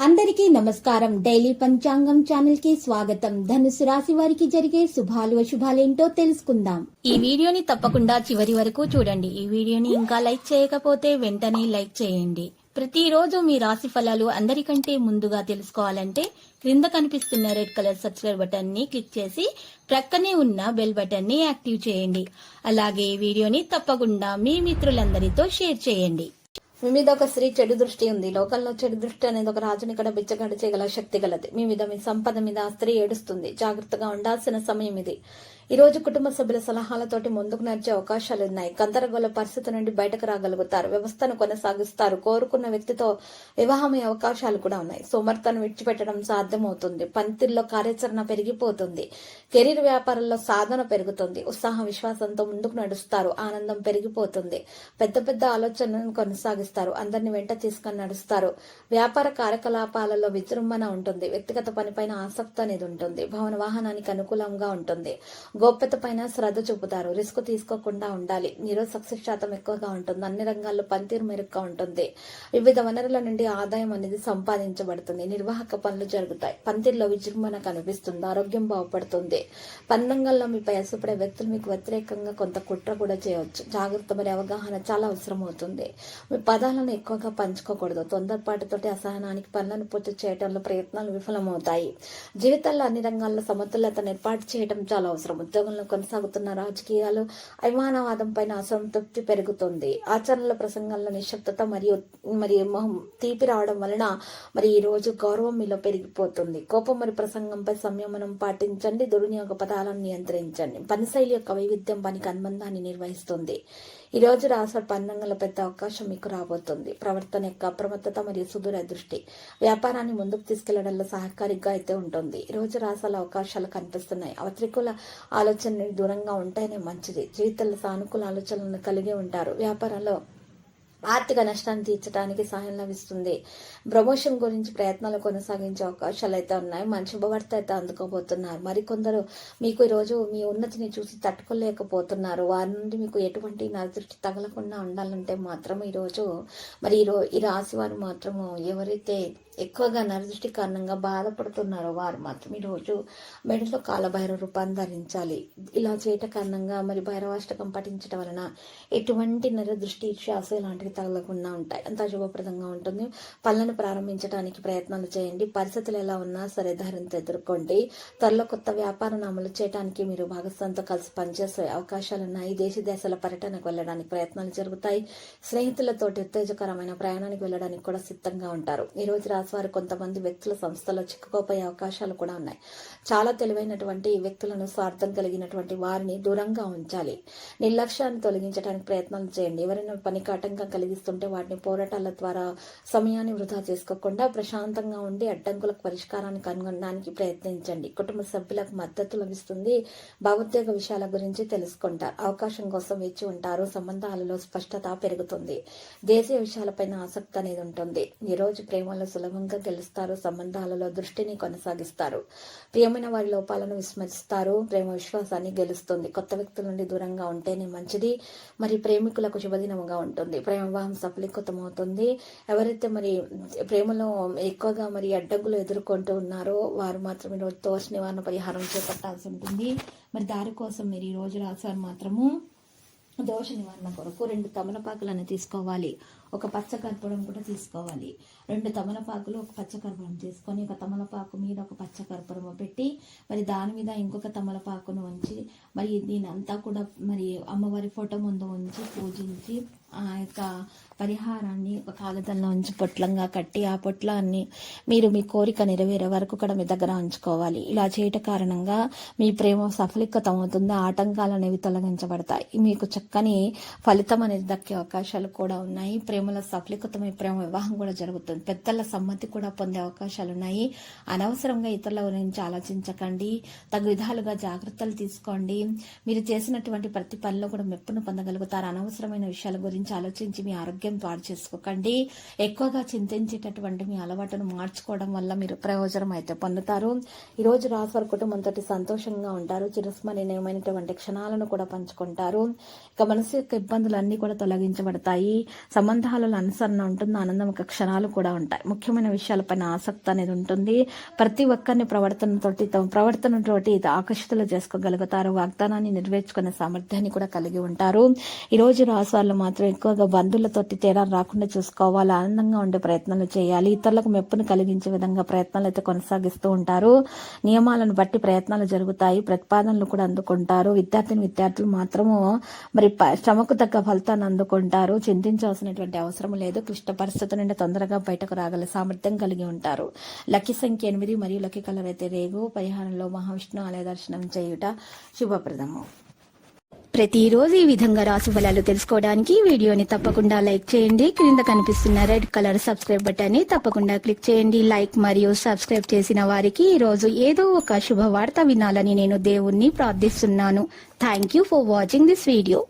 అందరికీ నమస్కారం. డైలీ పంచాంగం ఛానల్ కి స్వాగతం. ధనుసు రాశి వారికి జరిగే శుభాలు అశుభాలేంటో తెలుసుకుందాం. ఈ వీడియోని తప్పకుండా చివరి వరకు చూడండి. ఈ వీడియోని ఇంకా లైక్ చేయకపోతే వెంటనే లైక్ చేయండి. ప్రతిరోజు మీ రాశి ఫలాలు అందరికంటే ముందుగా తెలుసుకోవాలంటే క్రింద కనిపిస్తున్న రెడ్ కలర్ సబ్స్క్రైబ్ బటన్ ని క్లిక్ చేసి ప్రక్కనే ఉన్న బెల్ బటన్ ని యాక్టివ్ చేయండి. అలాగే ఈ వీడియోని తప్పకుండా మీ మిత్రులందరితో షేర్ చేయండి. మీ మీద ఒక స్త్రీ చెడు దృష్టి ఉంది. లోకంలో చెడు దృష్టి అనేది ఒక రాజుని కూడా బిచ్చగడ చేయగల శక్తి గలది. మీ మీద మీ సంపద మీద ఆ స్త్రీ ఏడుస్తుంది. జాగ్రత్తగా ఉండాల్సిన సమయం ఇది. ఈ రోజు కుటుంబ సభ్యుల సలహాలతోటి ముందుకు నడిచే అవకాశాలున్నాయి. గందరగోళ పరిస్థితి నుండి బయటకు రాగలుగుతారు. వ్యవస్థను కొనసాగిస్తారు. కోరుకున్న వ్యక్తితో వివాహమయ్యే అవకాశాలు కూడా ఉన్నాయి. సోమర్థను విడిచిపెట్టడం సాధ్యమవుతుంది. పనితీరులో కార్యాచరణ పెరిగిపోతుంది. కెరీర్ వ్యాపారంలో సాధన పెరుగుతుంది. ఉత్సాహ విశ్వాసంతో ముందుకు నడుస్తారు. ఆనందం పెరిగిపోతుంది. పెద్ద పెద్ద ఆలోచనలను కొనసాగిస్తారు. అందరిని వెంట తీసుకొని నడుస్తారు. వ్యాపార కార్యకలాపాలలో విజృంభణ ఉంటుంది. వ్యక్తిగత పనిపైన ఆసక్తి అనేది ఉంటుంది. భవన వాహనానికి అనుకూలంగా ఉంటుంది. గోప్యత పైన శ్రద్ధ చూపుతారు. రిస్క్ తీసుకోకుండా ఉండాలి. ఈరోజు సక్సెస్ శాతం ఎక్కువగా ఉంటుంది. అన్ని రంగాల్లో పనితీరు మెరుగ్గా ఉంటుంది. వివిధ వనరుల నుండి ఆదాయం అనేది సంపాదించబడుతుంది. నిర్వాహక పనులు జరుగుతాయి. పనితీరులో విజృంభణ కనిపిస్తుంది. ఆరోగ్యం బాగుపడుతుంది. పని రంగంలో మీపై అసూపడే వ్యక్తులు మీకు వ్యతిరేకంగా కొంత కుట్ర కూడా చేయవచ్చు. జాగ్రత్త మరియు అవగాహన చాలా అవసరం అవుతుంది. మీ పదాలను ఎక్కువగా పంచుకోకూడదు. తొందరపాటుతోటి అసహనానికి పనులను పూర్తి చేయడంలో ప్రయత్నాలు విఫలమవుతాయి. జీవితంలో అన్ని రంగాల్లో సమతుల్యతను ఏర్పాటు చేయడం చాలా అవసరం. ఉద్యోగంలో కొనసాగుతున్న రాజకీయాలు అభిమానవాదం పైన అసంతృప్తి పెరుగుతుంది. ఆచరణల ప్రసంగాల్లో నిశ్శబ్దత మరియు తీపి రావడం వలన ఈ రోజు గౌరవం మీలో పెరిగిపోతుంది. కోపం మరియు ప్రసంగంపై సంయమనం పాటించండి. దుర్వినియోగ పదాలను నియంత్రించండి. పనిశైలి యొక్క వైవిధ్యం పనికి అనుబంధాన్ని నిర్వహిస్తుంది. ఈ రోజు రాశి పన్నంగంలో పెద్ద అవకాశం మీకు రాబోతుంది. ప్రవర్తన యొక్క అప్రమత్తత మరియు సుదూర దృష్టి వ్యాపారాన్ని ముందుకు తీసుకెళ్లడంలో సహకారిగా అయితే ఉంటుంది. ఈ రోజు రాశాల అవకాశాలు కనిపిస్తున్నాయి. అవత్రికుల ఆలోచన దూరంగా ఉంటేనే మంచిది. జీవితంలో సానుకూల ఆలోచనలను కలిగి ఉంటారు. వ్యాపారంలో ఆర్థిక నష్టాన్ని తీర్చడానికి సహాయం లభిస్తుంది. ప్రమోషన్ గురించి ప్రయత్నాలు కొనసాగించే అవకాశాలు అయితే ఉన్నాయి. మంచి శుభవార్త అయితే అందుకోబోతున్నారు. మరికొందరు మీకు ఈరోజు మీ ఉన్నతిని చూసి తట్టుకోలేకపోతున్నారు. వారి నుండి మీకు ఎటువంటి నరదృష్టి తగలకుండా ఉండాలంటే మాత్రం ఈరోజు ఈ రాశి వారు మాత్రము ఎవరైతే ఎక్కువగా నరదృష్టి కారణంగా బాధపడుతున్నారో వారు మాత్రం ఈరోజు మెడలో కాలభైరవ రూపాన్ని ధరించాలి. ఇలా చేయటం కారణంగా భైరవాష్టకం పఠించడం వలన ఎటువంటి నరదృష్టి శ్వాస ఇలాంటివి తగలకుండా ఉంటాయి. అంతా శుభప్రదంగా ఉంటుంది. పనులను ప్రారంభించడానికి ప్రయత్నాలు చేయండి. పరిస్థితులు ఎలా ఉన్నా సరే ధైర్యంతో ఎదుర్కోండి. త్వరలో కొత్త వ్యాపారాన్ని అమలు చేయడానికి మీరు భాగస్వామితో కలిసి పనిచేసే అవకాశాలున్నాయి. దేశాల పర్యటనకు వెళ్ళడానికి ప్రయత్నాలు జరుగుతాయి. స్నేహితులతోటి ఉత్తేజకరమైన ప్రయాణానికి వెళ్ళడానికి కూడా సిద్ధంగా ఉంటారు. ఈ రోజు వారు కొంతమంది వ్యక్తుల సంస్థలో చిక్కుకోపోయే అవకాశాలు కూడా ఉన్నాయి. చాలా తెలివైనటువంటి వ్యక్తులను స్వార్థం కలిగినటువంటి వారిని దూరంగా ఉంచాలి. నిర్లక్ష్యాన్ని తొలగించడానికి ప్రయత్నాలు చేయండి. ఎవరైనా పనికి ఆటంకం కలిగిస్తుంటే వాటిని పోరాటాల ద్వారా సమయాన్ని వృధా చేసుకోకుండా ప్రశాంతంగా ఉండి అడ్డంకులకు పరిష్కారాన్ని కనుగొనడానికి ప్రయత్నించండి. కుటుంబ సభ్యులకు మద్దతు లభిస్తుంది. భావోద్వేగ విషయాల గురించి తెలుసుకుంటారు. అవకాశం కోసం వేచి ఉంటారు. సంబంధాలలో స్పష్టత పెరుగుతుంది. దేశీయ విషయాలపైన ఆసక్తి అనేది ఉంటుంది. ఈ రోజు ప్రేమలో సులభంగా గెలుస్తారు. సంబంధాలలో దృష్టిని కొనసాగిస్తారు. ప్రియమైన వారి లోపాలను విస్మరిస్తారు. ప్రేమ విశ్వాసాన్ని గెలుస్తుంది. కొత్త వ్యక్తుల నుండి దూరంగా ఉంటేనే మంచిది. ప్రేమికులకు శుభదినముగా ఉంటుంది. ప్రేమ వివాహం సఫలీకృతమవుతుంది. ఎవరైతే ప్రేమలో ఎక్కువగా అడ్డంకులు ఎదుర్కొంటూ ఉన్నారో వారు మాత్రం ఈరోజు దోష నివారణ పరిహారం చేపట్టాల్సి ఉంటుంది. దారి కోసం మీరు ఈ రోజు రాశారు మాత్రము దోష నివారణ కొరకు 2 తమలపాకులను తీసుకోవాలి. ఒక పచ్చ కర్పూరం కూడా తీసుకోవాలి. 2 తమలపాకులు ఒక పచ్చ కర్పూరం తీసుకొని ఒక తమలపాకు మీద ఒక పచ్చ కర్పూరం పెట్టి దాని మీద ఇంకొక తమలపాకును ఉంచి దీనంతా కూడా అమ్మవారి ఫోటో ముందు ఉంచి పూజించి ఆ యొక్క పరిహారాన్ని ఒక కాగితంలో ఉంచి పొట్లంగా కట్టి ఆ పొట్లాన్ని మీరు మీ కోరిక నెరవేరే వరకు కూడా మీ దగ్గర ఉంచుకోవాలి. ఇలా చేయటం కారణంగా మీ ప్రేమ సఫలీకృతం అవుతుంది. ఆటంకాలు అనేవి తొలగించబడతాయి. మీకు చక్కని ఫలితం అనేది దక్కే అవకాశాలు కూడా ఉన్నాయి. ప్రేమలో సఫలీకృతమై ప్రేమ వివాహం కూడా జరుగుతుంది. పెద్దల సమ్మతి కూడా పొందే అవకాశాలు ఉన్నాయి. అనవసరంగా ఇతరుల గురించి ఆలోచించకండి. తగు విధాలుగా జాగ్రత్తలు తీసుకోండి. మీరు చేసినటువంటి ప్రతి పనిలో కూడా మెప్పును పొందగలుగుతారు. అనవసరమైన విషయాల గురించి ఆలోచించి మీ ఆరోగ్యం పాడు చేసుకోకండి. ఎక్కువగా చింతించేటటువంటి మీ అలవాటును మార్చుకోవడం వల్ల మీరు ప్రయోజనం అయితే పొందుతారు. ఈ రోజు రాశివారి కుటుంబంతో సంతోషంగా ఉంటారు. చిరస్మరణీయమైనటువంటి క్షణాలను కూడా పంచుకుంటారు. ఇక మనసు యొక్క ఇబ్బందులన్నీ కూడా తొలగించబడతాయి. సంబంధాలు గ్రహాలలో అనుసరణ ఉంటుంది, ఆనందం ఒక క్షణాలు కూడా ఉంటాయి. ముఖ్యమైన విషయాలపైన ఆసక్తి అనేది ఉంటుంది. ప్రతి ఒక్కరిని తమ ప్రవర్తనతోటి ఆకర్షితులు చేసుకోగలుగుతారు. వాగ్దానాన్ని నెరవేర్చుకునే సామర్థ్యాన్ని కూడా కలిగి ఉంటారు. ఈ రోజు రాశి వాళ్ళు మాత్రం ఎక్కువగా బంధువులతోటి తేడా రాకుండా చూసుకోవాలి. ఆనందంగా ఉండే ప్రయత్నాలు చేయాలి. ఇతరులకు మెప్పును కలిగించే విధంగా ప్రయత్నాలు అయితే కొనసాగిస్తూ ఉంటారు. నియమాలను బట్టి ప్రయత్నాలు జరుగుతాయి. ప్రతిపాదనలు కూడా అందుకుంటారు. విద్యార్థులు మాత్రము మరి శ్రమకు తగ్గ ఫలితాన్ని అందుకుంటారు. చింతించాల్సినటువంటి అవసరం లేదు. క్లిష్ట పరిస్థితుల నుండి తొందరగా బయటకు రాగల సామర్థ్యం కలిగి ఉంటారు. లక్కీ సంఖ్య 8 మరియు లక్కీ కలర్ అయితే రేగు. పరిహారంలో మహావిష్ణు ఆలయ దర్శనం చేయుట శుభప్రదము. ప్రతిరోజు ఈ విధంగా రాశి ఫలాలు తెలుసుకోవడానికి వీడియోని తప్పకుండా లైక్ చేయండి. క్రింద కనిపిస్తున్న రెడ్ కలర్ సబ్స్క్రైబ్ బటన్ ని తప్పకుండా క్లిక్ చేయండి. లైక్ మరియు సబ్స్క్రైబ్ చేసిన వారికి ఈ రోజు ఏదో ఒక శుభవార్త వినాలని నేను దేవుణ్ణి ప్రార్థిస్తున్నాను. Thank you for watching this video.